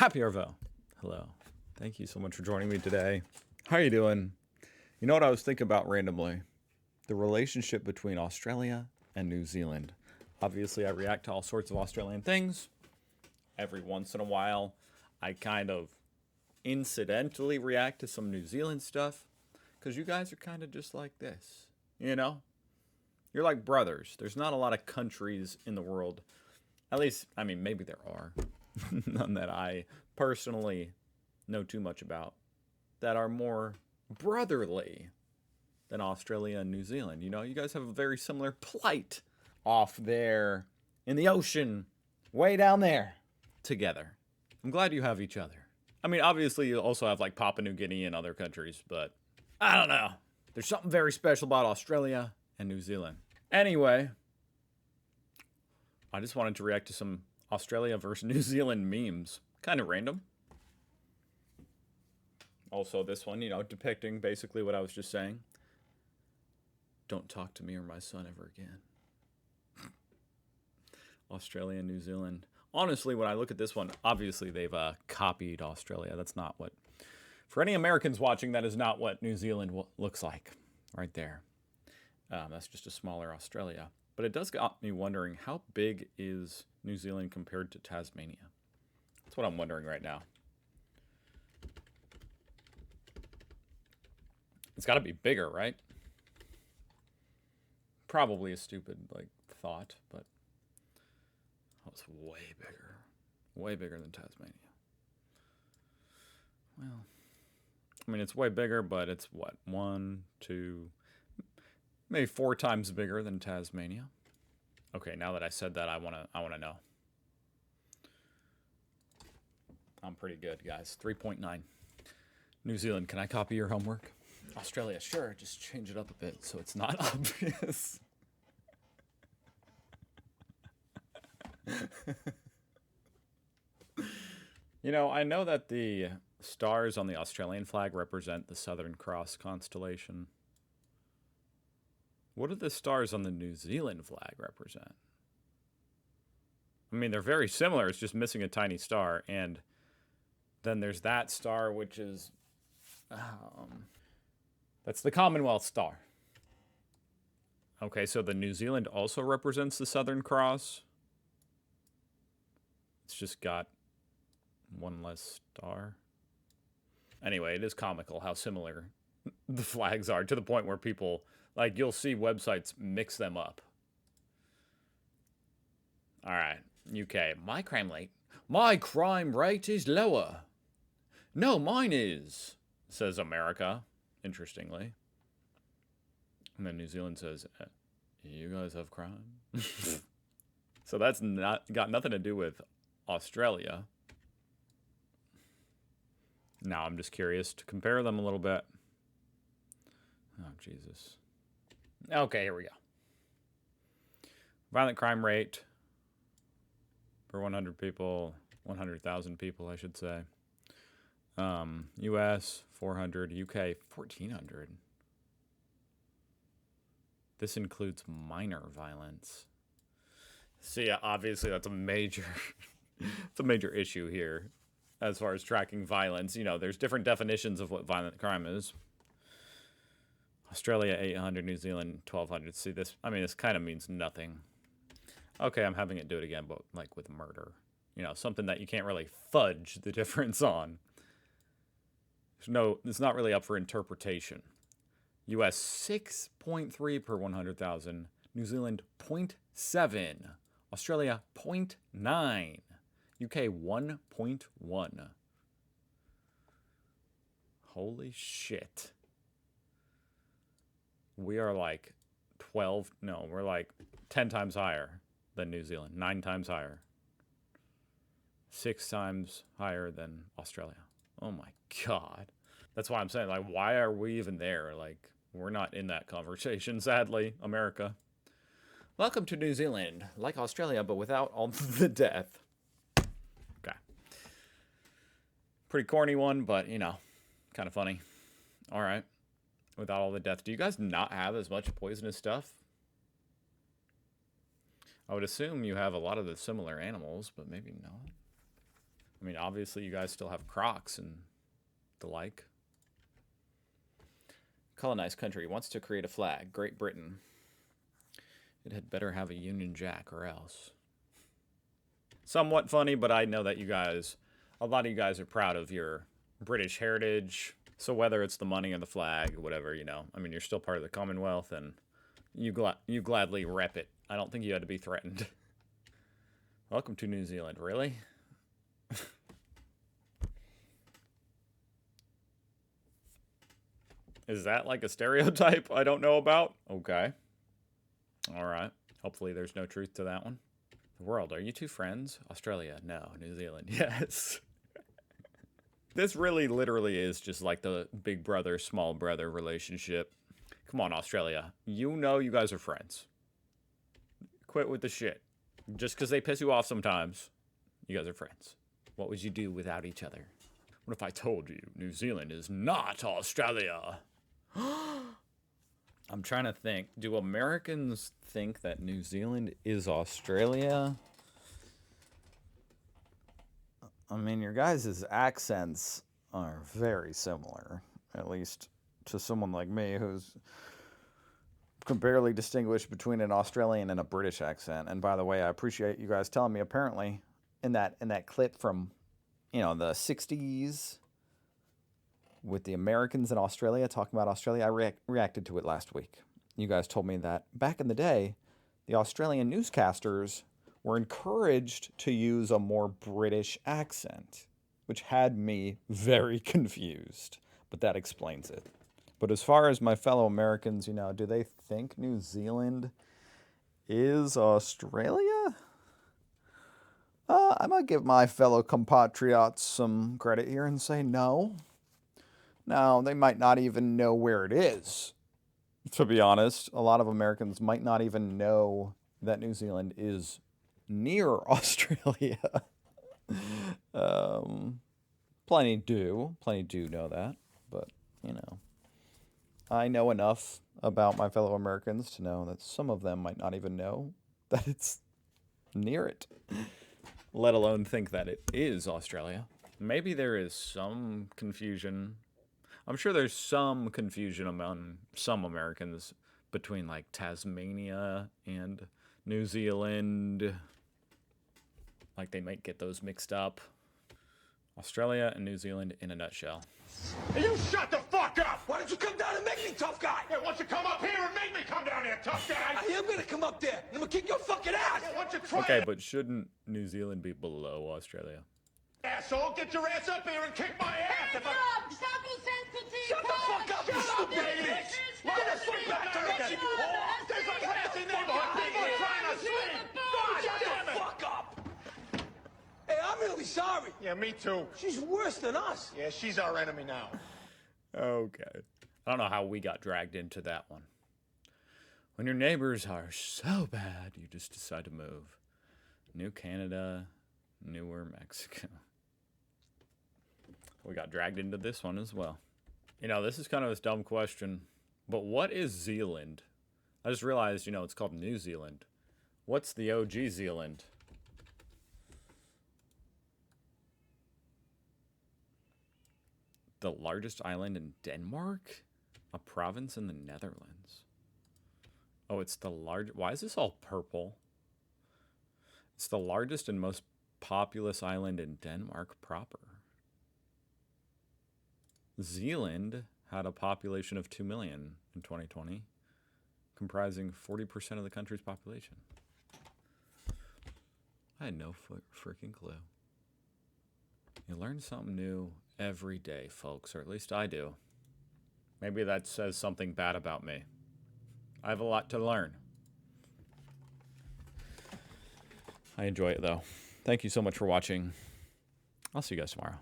Happy Arvo. Hello. Thank you so much for joining me today. How are you doing? You know what I was thinking about randomly? The relationship between Australia and New Zealand. Obviously, I react to all sorts of Australian things. Every once in a while, I kind of incidentally react to some New Zealand stuff. Because you guys are kind of just like this. You know? You're like brothers. There's not a lot of countries in the world. At least, I mean, maybe there are. None that I personally know too much about. That are more brotherly than Australia and New Zealand. You know, you guys have a very similar plight off there in the ocean, way down there, together. I'm glad you have each other. I mean, obviously, you also have like Papua New Guinea and other countries, but I don't know. There's something very special about Australia and New Zealand. Anyway, I just wanted to react to some Australia versus New Zealand memes. Kind of random. Also, this one, you know, depicting basically what I was just saying. Don't talk to me or my son ever again. Australia and New Zealand. Honestly, when I look at this one, obviously they've copied Australia. That's not what... For any Americans watching, that is not what New Zealand looks like. Right there. That's just a smaller Australia. But it does got me wondering, how big is New Zealand compared to Tasmania? That's what I'm wondering right now. It's got to be bigger, right? Probably a stupid, like, thought, but... Oh, it's way bigger. Way bigger than Tasmania. Well... I mean, it's way bigger, but it's what? 1, 2... Maybe 4 times bigger than Tasmania. Okay, now that I said that, I wanna know. I'm pretty good, guys. 3.9. New Zealand, can I copy your homework? Australia, sure. Just change it up a bit so it's not obvious. You know, I know that the stars on the Australian flag represent the Southern Cross constellation. What do the stars on the New Zealand flag represent? I mean, they're very similar. It's just missing a tiny star. And then there's that star, which is... that's the Commonwealth star. Okay, so the New Zealand also represents the Southern Cross. It's just got one less star. Anyway, it is comical how similar the flags are, to the point where people... Like, you'll see websites mix them up. Alright, UK. My crime rate is lower. No, mine is, says America, interestingly. And then New Zealand says, you guys have crime? So that's got nothing to do with Australia. Now I'm just curious to compare them a little bit. Oh, Jesus. Okay, here we go. Violent crime rate per 100 people, 100,000 people, I should say. US, 400. UK, 1,400. This includes minor violence. So yeah, obviously that's a major, it's a major issue here as far as tracking violence. You know, there's different definitions of what violent crime is. Australia, 800, New Zealand, 1,200. See, this, I mean, this kind of means nothing. Okay, I'm having it do it again, but like with murder. You know, something that you can't really fudge the difference on. It's not really up for interpretation. US, 6.3 per 100,000. New Zealand, 0.7. Australia, 0.9. UK, 1.1. Holy shit. We are like 12, no, we're like 10 times higher than New Zealand, 9 times higher, 6 times higher than Australia. Oh my God. That's why I'm saying, like, why are we even there? Like, we're not in that conversation, sadly, America. Welcome to New Zealand, like Australia, but without all the death. Okay. Pretty corny one, but, you know, kind of funny. All right. Without all the death. Do you guys not have as much poisonous stuff? I would assume you have a lot of the similar animals, but maybe not. I mean, obviously you guys still have Crocs and the like. Colonized country wants to create a flag. Great Britain. It had better have a Union Jack or else. Somewhat funny, but I know that you guys, a lot of you guys are proud of your British heritage. So whether it's the money or the flag, whatever, you know, I mean, you're still part of the Commonwealth and you gladly rep it. I don't think you had to be threatened. Welcome to New Zealand. Really? Is that like a stereotype I don't know about? Okay. All right. Hopefully there's no truth to that one. The world. Are you two friends? Australia. No. New Zealand. Yes. This really literally is just like the big brother, small brother relationship. Come on, Australia. You know you guys are friends. Quit with the shit. Just because they piss you off sometimes, you guys are friends. What would you do without each other? What if I told you New Zealand is not Australia? I'm trying to think. Do Americans think that New Zealand is Australia? I mean, your guys' accents are very similar, at least to someone like me who's can barely distinguish between an Australian and a British accent. And by the way, I appreciate you guys telling me. Apparently, in that clip from, you know, the '60s with the Americans in Australia talking about Australia, I reacted to it last week. You guys told me that back in the day, the Australian newscasters were encouraged to use a more British accent, which had me very confused. But that explains it. But as far as my fellow Americans, you know, do they think New Zealand is Australia? I might give my fellow compatriots some credit here and say no. Now, they might not even know where it is. To be honest, a lot of Americans might not even know that New Zealand is near Australia. Plenty do know that, but, you know. I know enough about my fellow Americans to know that some of them might not even know that it's near it, let alone think that it is Australia. Maybe there is some confusion. I'm sure there's some confusion among some Americans between like Tasmania and New Zealand. Like they might get those mixed up. Australia and New Zealand in a nutshell. Hey, you shut the fuck up! Why don't you come down and make me tough guy? Yeah, why don't you come up here and make me come down here, tough guy? I am gonna come up there, and I'm gonna kick your fucking ass! Yeah, why don't you try Okay, but shouldn't New Zealand be below Australia? Asshole, get your ass up here and kick my ass! Hands up! Stop the sensitive! Shut the fuck up, you stupid idiot! Get the fuck back to me! There's a classy neighborhood people trying to sleep! God damn it! Fuck up! Hey, I'm really sorry. Yeah, me too. She's worse than us. Yeah, she's our enemy now. Okay. I don't know how we got dragged into that one. When your neighbors are so bad, you just decide to move. New Canada, newer Mexico. We got dragged into this one as well. You know, this is kind of a dumb question, but what is Zealand? I just realized, you know, it's called New Zealand. What's the OG Zealand? The largest island in Denmark? A province in the Netherlands. Oh, it's the large. Why is this all purple? It's the largest and most populous island in Denmark proper. Zealand had a population of 2 million in 2020, comprising 40% of the country's population. I had no freaking clue. You learn something new every day, folks, or at least I do. Maybe that says something bad about me. I have a lot to learn. I enjoy it, though. Thank you so much for watching. I'll see you guys tomorrow.